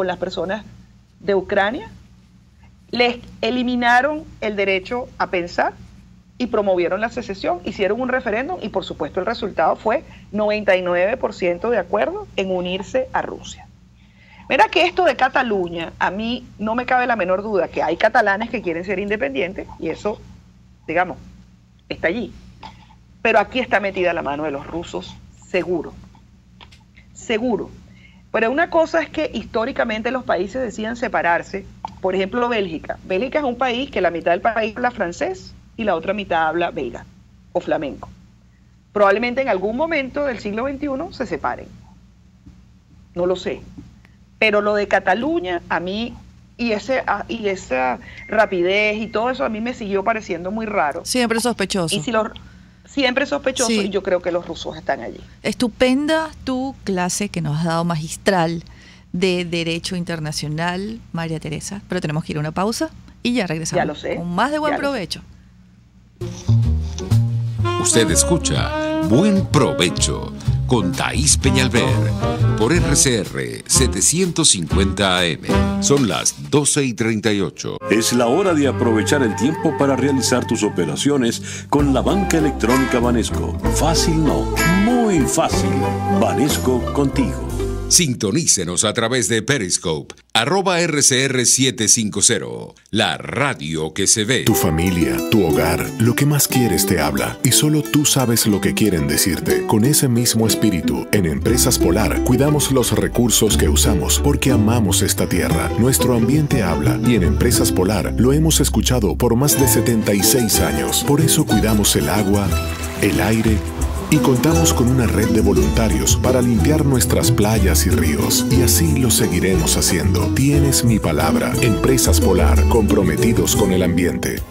las personas de Ucrania, les eliminaron el derecho a pensar y promovieron la secesión, hicieron un referéndum y por supuesto el resultado fue 99% de acuerdo en unirse a Rusia. Mira que esto de Cataluña, a mí no me cabe la menor duda que hay catalanes que quieren ser independientes y eso, digamos, está allí. Pero aquí está metida la mano de los rusos, seguro. Seguro. Pero una cosa es que históricamente los países decían separarse. Por ejemplo, Bélgica. Bélgica es un país que la mitad del país habla francés y la otra mitad habla belga o flamenco. Probablemente en algún momento del siglo XXI se separen. No lo sé. Pero lo de Cataluña, a mí, y esa rapidez y todo eso, a mí me siguió pareciendo muy raro. Siempre sospechoso. Y siempre sospechoso, sí. Y yo creo que los rusos están allí. Estupenda tu clase que nos has dado magistral de Derecho Internacional, María Teresa. Pero tenemos que ir a una pausa y ya regresamos. Ya lo sé. Con más de buen provecho. Usted escucha Buen Provecho con Thaís Peñalver por RCR 750 AM. Son las 12:38. Es la hora de aprovechar el tiempo para realizar tus operaciones con la banca electrónica Banesco. Fácil no, muy fácil. Banesco contigo. Sintonícenos a través de Periscope, @RCR750, la radio que se ve. Tu familia, tu hogar, lo que más quieres te habla y solo tú sabes lo que quieren decirte. Con ese mismo espíritu, en Empresas Polar cuidamos los recursos que usamos porque amamos esta tierra. Nuestro ambiente habla y en Empresas Polar lo hemos escuchado por más de 76 años. Por eso cuidamos el agua, el aire y contamos con una red de voluntarios para limpiar nuestras playas y ríos. Y así lo seguiremos haciendo. Tienes mi palabra. Empresas Polar, comprometidos con el ambiente.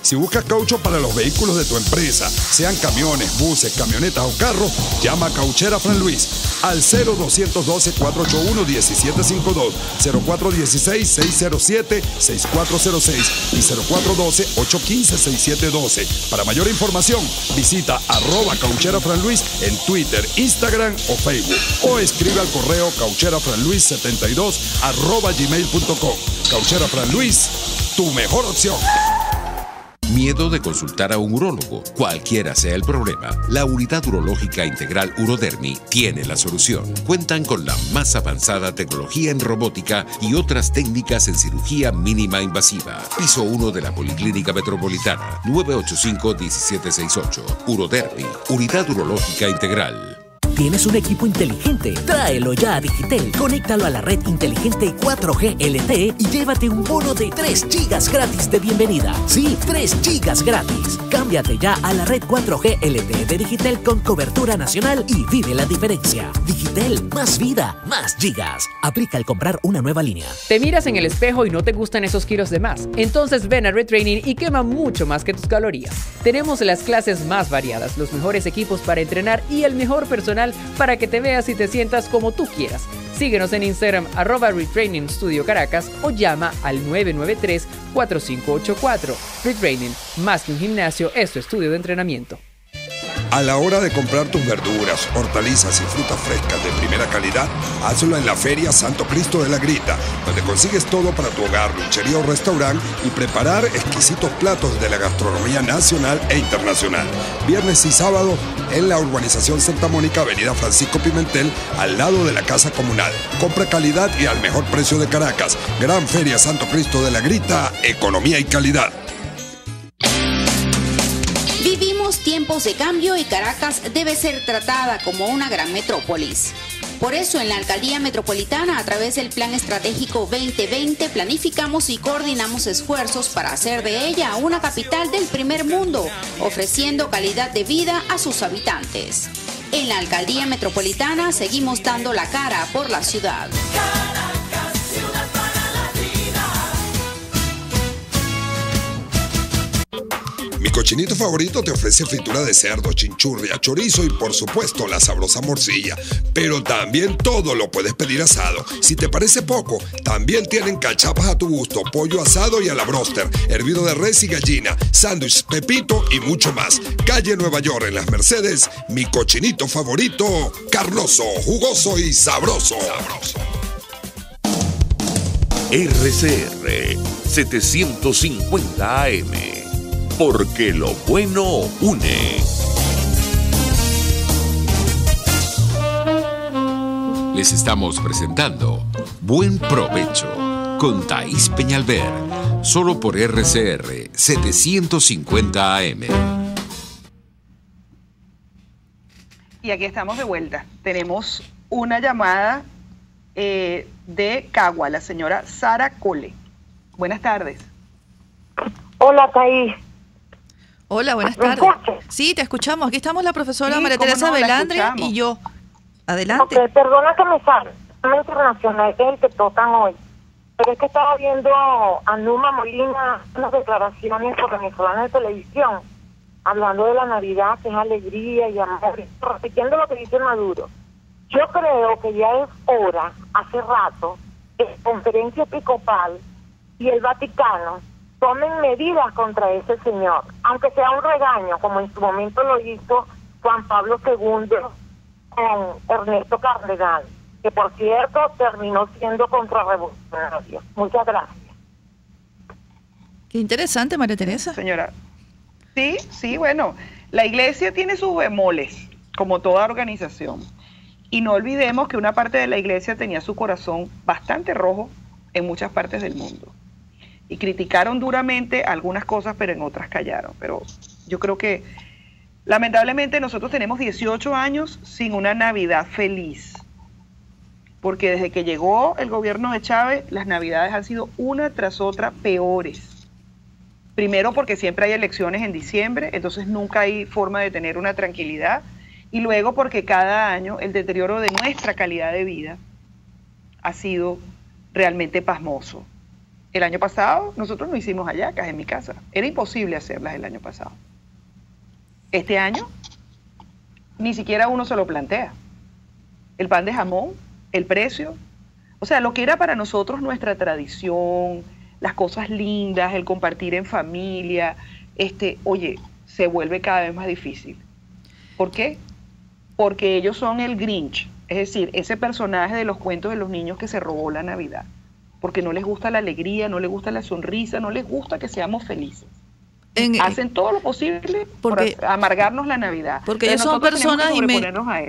Si buscas caucho para los vehículos de tu empresa, sean camiones, buses, camionetas o carros, llama a Cauchera Fran Luis al 0212-481-1752, 0416-607-6406 y 0412-815-6712. Para mayor información, visita @Cauchera Fran Luis en Twitter, Instagram o Facebook o escribe al correo caucherafranluis72@gmail.com. Cauchera Fran Luis, tu mejor opción. ¿Miedo de consultar a un urólogo? Cualquiera sea el problema, la Unidad Urológica Integral Urodermi tiene la solución. Cuentan con la más avanzada tecnología en robótica y otras técnicas en cirugía mínima invasiva. Piso 1 de la Policlínica Metropolitana, 985-1768. Urodermi, Unidad Urológica Integral. ¿Tienes un equipo inteligente? Tráelo ya a Digitel. Conéctalo a la red inteligente 4G LTE y llévate un bono de 3 GB gratis de bienvenida. Sí, 3 GB gratis. Cámbiate ya a la red 4G LTE de Digitel con cobertura nacional y vive la diferencia. Digitel, más vida, más gigas. Aplica al comprar una nueva línea. ¿Te miras en el espejo y no te gustan esos kilos de más? Entonces ven a Retraining y quema mucho más que tus calorías. Tenemos las clases más variadas, los mejores equipos para entrenar y el mejor personal personal para que te veas y te sientas como tú quieras. Síguenos en Instagram @Retraining Studio Caracas o llama al 993-4584. Retraining, más que un gimnasio, es tu estudio de entrenamiento. A la hora de comprar tus verduras, hortalizas y frutas frescas de primera calidad, hazlo en la Feria Santo Cristo de la Grita, donde consigues todo para tu hogar, luchería o restaurante y preparar exquisitos platos de la gastronomía nacional e internacional. Viernes y sábado en la urbanización Santa Mónica, avenida Francisco Pimentel, al lado de la Casa Comunal. Compra calidad y al mejor precio de Caracas. Gran Feria Santo Cristo de la Grita, economía y calidad. Vivimos tiempos de cambio y Caracas debe ser tratada como una gran metrópolis. Por eso en la Alcaldía Metropolitana, a través del Plan Estratégico 2020, planificamos y coordinamos esfuerzos para hacer de ella una capital del primer mundo, ofreciendo calidad de vida a sus habitantes. En la Alcaldía Metropolitana seguimos dando la cara por la ciudad. Mi cochinito favorito te ofrece fritura de cerdo, chinchurria, chorizo y por supuesto la sabrosa morcilla. Pero también todo lo puedes pedir asado. Si te parece poco, también tienen cachapas a tu gusto, pollo asado y a la broster, hervido de res y gallina, sándwich, pepito y mucho más. Calle Nueva York en Las Mercedes, mi cochinito favorito, carnoso, jugoso y sabroso. RCR 750 AM. Porque lo bueno une. Les estamos presentando Buen Provecho con Thaís Peñalver, solo por RCR 750 AM. Y aquí estamos de vuelta. Tenemos una llamada de Cagua, la señora Sara Cole. Buenas tardes. Hola, Thaís. Hola, buenas tardes. Sí, te escuchamos. Aquí estamos la profesora María Teresa Velandre y yo. Adelante. Ok, perdona que me salga. No internacional, es el que tocan hoy. Pero es que estaba viendo a Numa Molina unas declaraciones por venezolanas de televisión, hablando de la Navidad, que es alegría y amor, repitiendo lo que dice Maduro. Yo creo que ya es hora, hace rato, que la Conferencia Episcopal y el Vaticano tomen medidas contra ese señor, aunque sea un regaño, como en su momento lo hizo Juan Pablo II con Ernesto Cardenal, que por cierto terminó siendo contrarrevolucionario. Muchas gracias. Qué interesante, María Teresa. Señora, sí, bueno, la iglesia tiene sus bemoles, como toda organización, y no olvidemos que una parte de la iglesia tenía su corazón bastante rojo en muchas partes del mundo. Y criticaron duramente algunas cosas, pero en otras callaron. Pero yo creo que, lamentablemente, nosotros tenemos 18 años sin una Navidad feliz. Porque desde que llegó el gobierno de Chávez, las Navidades han sido una tras otra peores. Primero porque siempre hay elecciones en diciembre, entonces nunca hay forma de tener una tranquilidad. Y luego porque cada año el deterioro de nuestra calidad de vida ha sido realmente pasmoso. El año pasado nosotros no hicimos hallacas en mi casa. Era imposible hacerlas el año pasado. Este año ni siquiera uno se lo plantea. El pan de jamón, el precio. O sea, lo que era para nosotros nuestra tradición, las cosas lindas, el compartir en familia, oye, se vuelve cada vez más difícil. ¿Por qué? Porque ellos son el Grinch. Es decir, ese personaje de los cuentos de los niños que se robó la Navidad. Porque no les gusta la alegría, no les gusta la sonrisa, no les gusta que seamos felices. Hacen todo lo posible por amargarnos la Navidad. Porque ellos son personas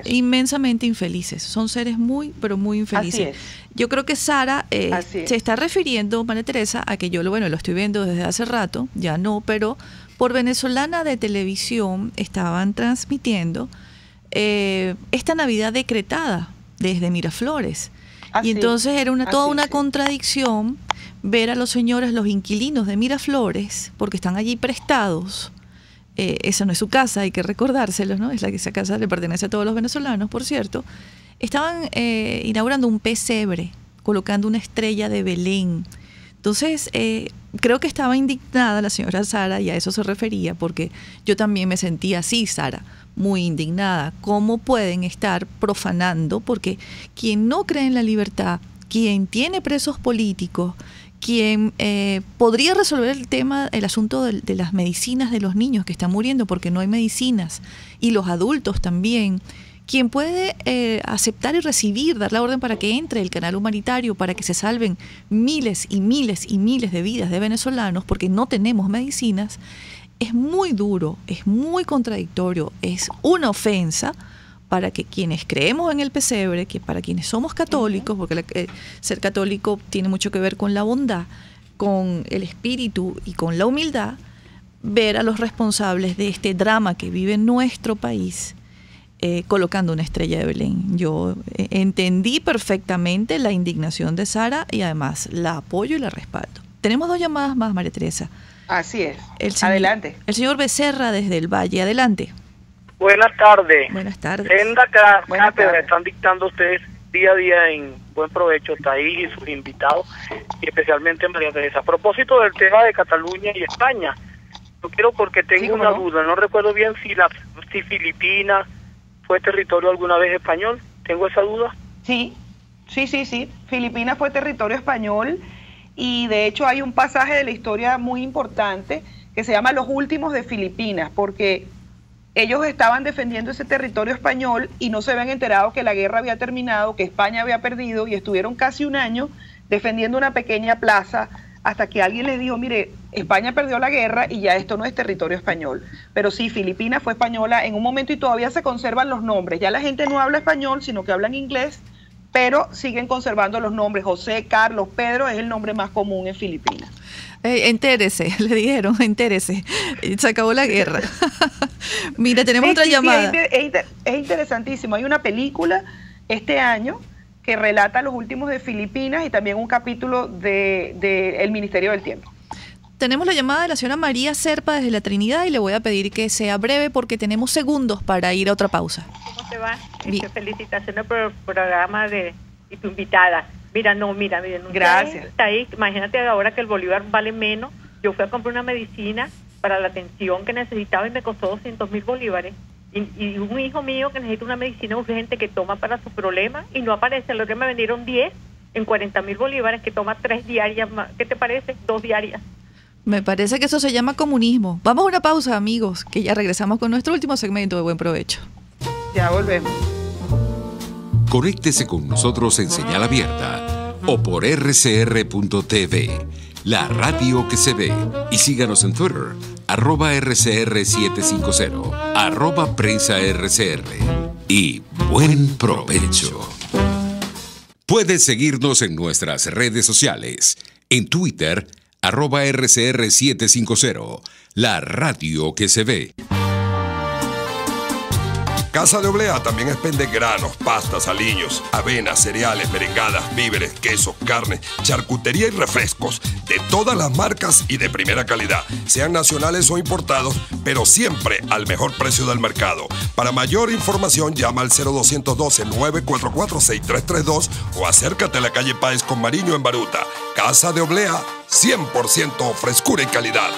inmensamente infelices. Son seres muy, pero muy infelices. Así es. Yo creo que Sara se está refiriendo, María Teresa, a que yo lo estoy viendo desde hace rato, ya no, pero por Venezolana de Televisión estaban transmitiendo esta Navidad decretada desde Miraflores. Y entonces era toda una contradicción ver a los señores, los inquilinos de Miraflores, porque están allí prestados. Esa no es su casa, hay que recordárselo, ¿no? Esa casa le pertenece a todos los venezolanos, por cierto. Estaban inaugurando un pesebre, colocando una estrella de Belén. Entonces, creo que estaba indignada la señora Sara, y a eso se refería, porque yo también me sentía así, Sara, muy indignada. ¿Cómo pueden estar profanando? Porque quien no cree en la libertad, quien tiene presos políticos, quien podría resolver el asunto de las medicinas de los niños que están muriendo porque no hay medicinas, y los adultos también, quien puede aceptar y recibir, dar la orden para que entre el canal humanitario, para que se salven miles y miles y miles de vidas de venezolanos porque no tenemos medicinas, es muy duro, es muy contradictorio, es una ofensa para que quienes creemos en el pesebre, que para quienes somos católicos, porque ser católico tiene mucho que ver con la bondad, con el espíritu y con la humildad, ver a los responsables de este drama que vive nuestro país colocando una estrella de Belén. Yo entendí perfectamente la indignación de Sara y además la apoyo y la respaldo. Tenemos 2 llamadas más, María Teresa. Así es. Adelante. El señor Becerra desde el Valle. Adelante. Buenas tardes. Buenas tardes. Senda cátedra están dictando ustedes día a día en Buen Provecho, Taís y sus invitados, y especialmente María Teresa. A propósito del tema de Cataluña y España, yo quiero, porque tengo una duda, no recuerdo bien si Filipinas fue territorio alguna vez español, tengo esa duda. Sí. Filipinas fue territorio español, y de hecho hay un pasaje de la historia muy importante que se llama Los Últimos de Filipinas, porque ellos estaban defendiendo ese territorio español y no se habían enterado que la guerra había terminado, que España había perdido, y estuvieron casi un año defendiendo una pequeña plaza hasta que alguien les dijo, mire, España perdió la guerra y ya esto no es territorio español. Pero sí, Filipinas fue española en un momento y todavía se conservan los nombres. Ya la gente no habla español, sino que hablan inglés, pero siguen conservando los nombres. José, Carlos, Pedro es el nombre más común en Filipinas. Entérese, le dijeron, entérese. Se acabó la guerra. Mira, tenemos otra llamada. Es interesantísimo. Hay una película este año que relata Los Últimos de Filipinas y también un capítulo de El Ministerio del Tiempo. Tenemos la llamada de la señora María Serpa desde la Trinidad y le voy a pedir que sea breve porque tenemos segundos para ir a otra pausa. ¿Cómo te va? Felicitaciones por el programa y tu invitada. Mira, gracias. Está ahí, imagínate ahora que el bolívar vale menos. Yo fui a comprar una medicina para la atención que necesitaba y me costó 200,000 bolívares. Y un hijo mío que necesita una medicina urgente que toma para su problema y no aparece. Lo que me vendieron 10 en 40,000 bolívares, que toma 3 diarias más. ¿Qué te parece? 2 diarias. Me parece que eso se llama comunismo. Vamos a una pausa, amigos, que ya regresamos con nuestro último segmento de Buen Provecho. Ya volvemos. Conéctese con nosotros en señal abierta o por rcr.tv, la radio que se ve. Y síganos en Twitter, @RCR750, @PrensaRCR. Y buen provecho. Puedes seguirnos en nuestras redes sociales. En Twitter, @RCR750, la radio que se ve. Casa de Oblea también expende granos, pastas, aliños, avenas, cereales, merengadas, víveres, quesos, carne, charcutería y refrescos de todas las marcas y de primera calidad, sean nacionales o importados, pero siempre al mejor precio del mercado. Para mayor información llama al 0212-944-6332 o acércate a la calle Páez con Mariño en Baruta. Casa de Oblea, 100% frescura y calidad.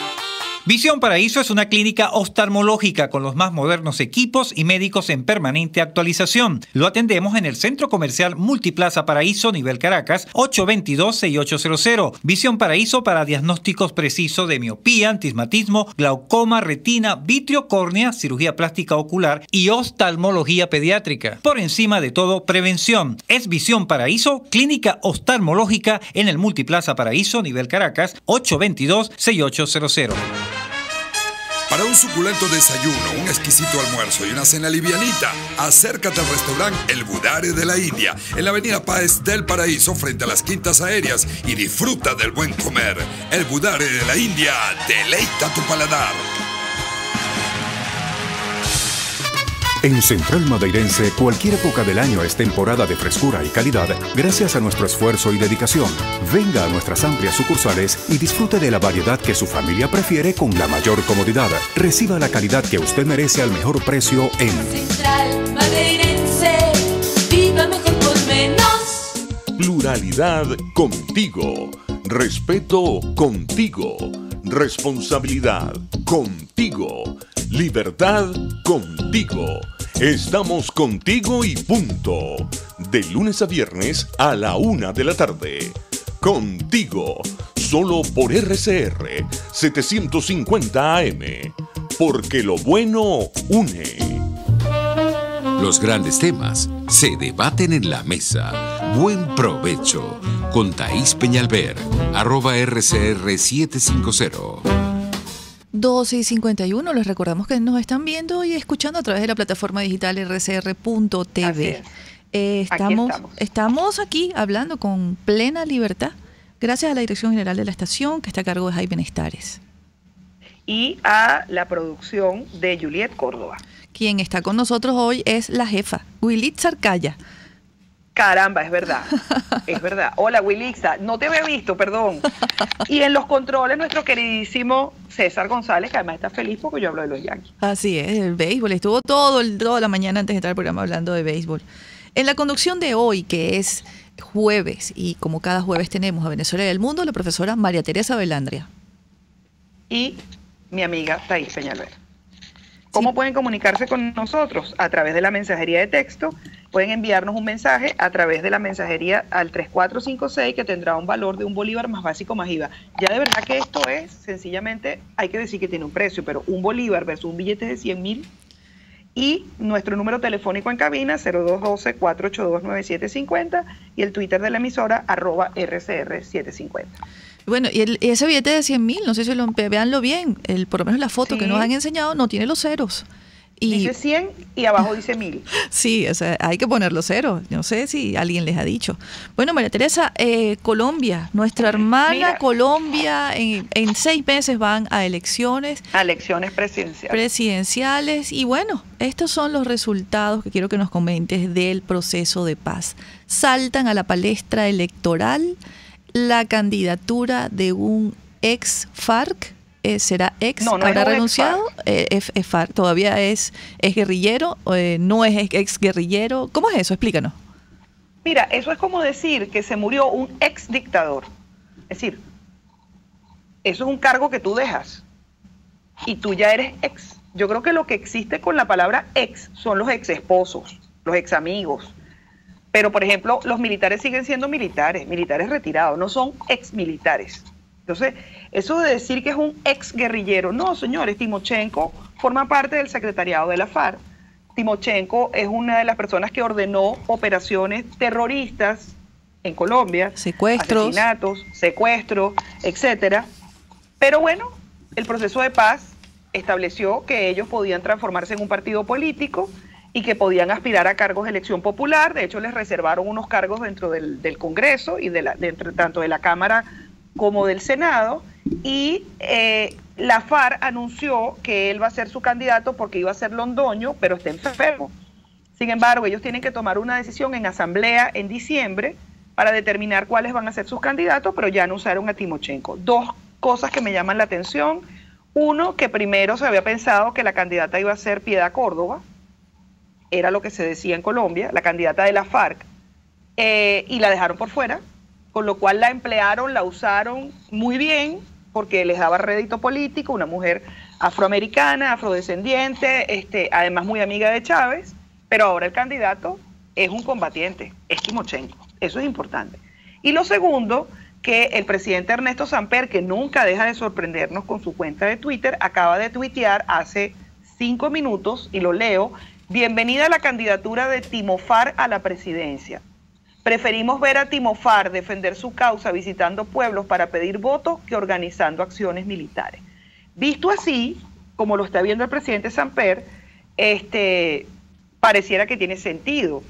Visión Paraíso es una clínica oftalmológica con los más modernos equipos y médicos en permanente actualización. Lo atendemos en el Centro Comercial Multiplaza Paraíso, nivel Caracas, 822-6800. Visión Paraíso para diagnósticos precisos de miopía, astigmatismo, glaucoma, retina, vitrio, córnea, cirugía plástica ocular y oftalmología pediátrica. Por encima de todo, prevención. Es Visión Paraíso, clínica oftalmológica en el Multiplaza Paraíso, nivel Caracas, 822-6800. Para un suculento desayuno, un exquisito almuerzo y una cena livianita, acércate al restaurante El Budare de la India, en la avenida Páez del Paraíso, frente a las Quintas Aéreas, y disfruta del buen comer. El Budare de la India deleita tu paladar. En Central Madeirense, cualquier época del año es temporada de frescura y calidad gracias a nuestro esfuerzo y dedicación. Venga a nuestras amplias sucursales y disfrute de la variedad que su familia prefiere con la mayor comodidad. Reciba la calidad que usted merece al mejor precio en Central Madeirense, viva mejor por menos. Pluralidad contigo. Respeto contigo. Responsabilidad contigo. Libertad contigo. Estamos contigo y punto. De lunes a viernes a la 1 de la tarde. Contigo. Solo por RCR 750 AM. Porque lo bueno une. Los grandes temas se debaten en la mesa. Buen provecho con Thaís Peñalver, @RCR750. 12:51, les recordamos que nos están viendo y escuchando a través de la plataforma digital rcr.tv. Estamos aquí hablando con plena libertad, gracias a la Dirección General de la Estación, que está a cargo de Jaime Nestares. Y a la producción de Juliet Córdoba. Quien está con nosotros hoy es la jefa, Wilitza Arcaya. Caramba, es verdad, es verdad. Hola, Wilitza, no te había visto, perdón. Y en los controles, nuestro queridísimo César González, que además está feliz porque yo hablo de los Yankees. Así es, el béisbol. Estuvo toda la mañana antes de entrar al programa hablando de béisbol. En la conducción de hoy, que es jueves, y como cada jueves tenemos a Venezuela y el Mundo, la profesora María Teresa Velandria. Y mi amiga Thaís Peñalver. ¿Cómo pueden comunicarse con nosotros? A través de la mensajería de texto. Pueden enviarnos un mensaje a través de la mensajería al 3456, que tendrá un valor de $1 más básico más IVA. Ya de verdad que esto es, sencillamente, hay que decir que tiene un precio, pero $1 versus un billete de 100.000. Y nuestro número telefónico en cabina, 0212-482-9750, y el Twitter de la emisora, @RCR750. Bueno, y ese billete de 100.000, no sé si véanlo bien, por lo menos la foto que nos han enseñado no tiene los ceros. Dice 100 y abajo dice 1000. Sí, o sea, hay que poner los ceros. No sé si alguien les ha dicho. Bueno, María Teresa, Colombia, nuestra hermana Colombia, en 6 meses van a elecciones. A elecciones presidenciales. Y bueno, estos son los resultados que quiero que nos comentes del proceso de paz. Saltan a la palestra electoral la candidatura de un ex FARC. ¿Será ex? No, ¿Habrá renunciado? Es FARC, ¿todavía es guerrillero? ¿No es ex guerrillero? ¿Cómo es eso? Explícanos. Mira, eso es como decir que se murió un ex dictador. Es decir, eso es un cargo que tú dejas y tú ya eres ex. Yo creo que lo que existe con la palabra ex son los ex esposos, los ex amigos. Pero, por ejemplo, los militares siguen siendo militares retirados, no son ex militares. Entonces, eso de decir que es un ex guerrillero, no, señores, Timochenko forma parte del secretariado de la FARC. Timochenko es una de las personas que ordenó operaciones terroristas en Colombia, asesinatos, secuestros, etcétera. Pero bueno, el proceso de paz estableció que ellos podían transformarse en un partido político y que podían aspirar a cargos de elección popular. De hecho, les reservaron unos cargos dentro del Congreso y tanto de la Cámara como del Senado, y la FARC anunció que él va a ser su candidato porque iba a ser Londoño, pero está enfermo. Sin embargo, ellos tienen que tomar una decisión en asamblea en diciembre para determinar cuáles van a ser sus candidatos, pero ya anunciaron a Timochenko. 2 cosas que me llaman la atención. Uno, que primero se había pensado que la candidata iba a ser Piedad Córdoba, era lo que se decía en Colombia, la candidata de la FARC, y la dejaron por fuera, con lo cual la emplearon, la usaron muy bien, porque les daba rédito político, una mujer afroamericana, afrodescendiente, además muy amiga de Chávez, pero ahora el candidato es un combatiente, es Timochenko, eso es importante. Y lo segundo, que el presidente Ernesto Samper, que nunca deja de sorprendernos con su cuenta de Twitter, acaba de tuitear hace 5 minutos, y lo leo: bienvenida a la candidatura de Timofar a la presidencia. Preferimos ver a Timofar defender su causa visitando pueblos para pedir votos que organizando acciones militares. Visto así, como lo está viendo el presidente Samper, pareciera que tiene sentido.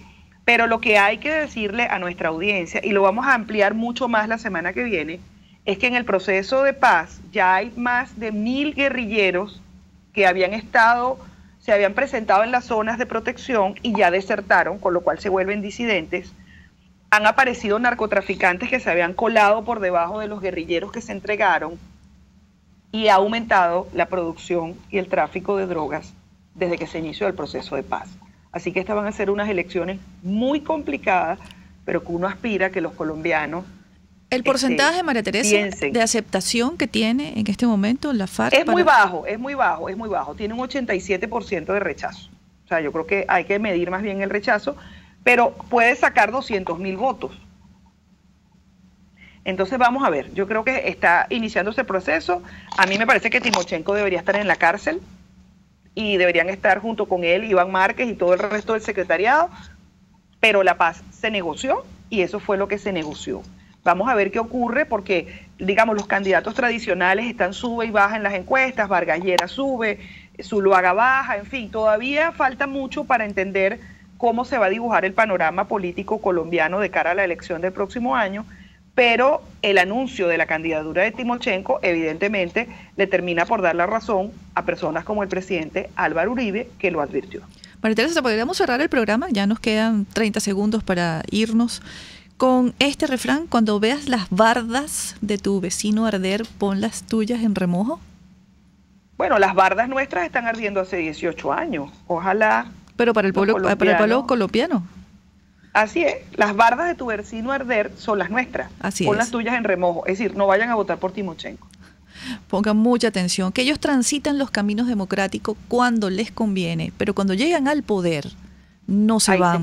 Pero lo que hay que decirle a nuestra audiencia, y lo vamos a ampliar mucho más la semana que viene, es que en el proceso de paz ya hay más de 1000 guerrilleros que se habían presentado en las zonas de protección y ya desertaron, con lo cual se vuelven disidentes. Han aparecido narcotraficantes que se habían colado por debajo de los guerrilleros que se entregaron, y ha aumentado la producción y el tráfico de drogas desde que se inició el proceso de paz. Así que estas van a ser unas elecciones muy complicadas, pero que uno aspira a que los colombianos ¿El porcentaje, María Teresa, de aceptación que tiene en este momento la FARC? Es muy bajo. Tiene un 87% de rechazo. O sea, yo creo que hay que medir más bien el rechazo, pero puede sacar 200.000 votos. Entonces vamos a ver, yo creo que está iniciándose el proceso. A mí me parece que Timochenko debería estar en la cárcel y deberían estar junto con él Iván Márquez y todo el resto del secretariado, pero la paz se negoció y eso fue lo que se negoció. Vamos a ver qué ocurre porque, digamos, los candidatos tradicionales están sube y baja en las encuestas, Vargas Lleras sube, Zuluaga baja, en fin, todavía falta mucho para entender cómo se va a dibujar el panorama político colombiano de cara a la elección del próximo año, pero el anuncio de la candidatura de Timochenko evidentemente le termina por dar la razón a personas como el presidente Álvaro Uribe, que lo advirtió. María Teresa, ¿podríamos cerrar el programa? Ya nos quedan 30 segundos para irnos. Con este refrán, cuando veas las bardas de tu vecino arder, pon las tuyas en remojo. Bueno, las bardas nuestras están ardiendo hace 18 años. Ojalá. Pero para el pueblo colombiano. Así es, las bardas de tu vecino arder son las nuestras. Así Pon es. las tuyas en remojo. Es decir, no vayan a votar por Timochenko. Pongan mucha atención, que ellos transitan los caminos democráticos cuando les conviene, pero cuando llegan al poder no se van,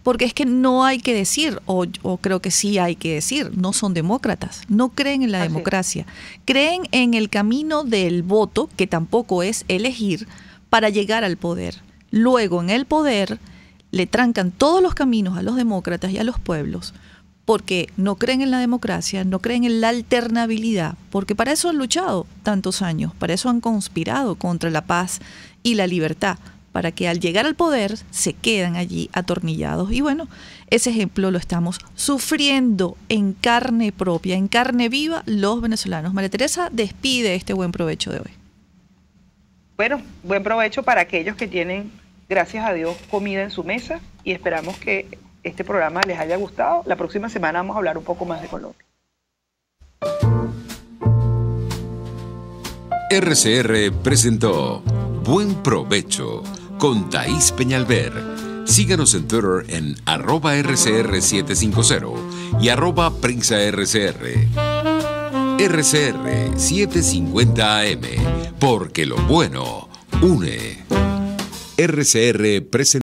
porque es que no hay que decir, o creo que sí hay que decir, no son demócratas, no creen en la democracia, creen en el camino del voto, que tampoco es elegir, para llegar al poder. Luego en el poder le trancan todos los caminos a los demócratas y a los pueblos, porque no creen en la democracia, no creen en la alternabilidad, porque para eso han luchado tantos años, para eso han conspirado contra la paz y la libertad, para que al llegar al poder se quedan allí atornillados. Y bueno, ese ejemplo lo estamos sufriendo en carne propia, en carne viva los venezolanos. María Teresa, despide este buen provecho de hoy. Bueno, buen provecho para aquellos que tienen, gracias a Dios, comida en su mesa y esperamos que este programa les haya gustado. La próxima semana vamos a hablar un poco más de Colombia. RCR presentó Buen Provecho con Thaís Peñalver. Síganos en Twitter en @RCR750 y @PrensaRCR. RCR 750 AM, porque lo bueno une. RCR presentó.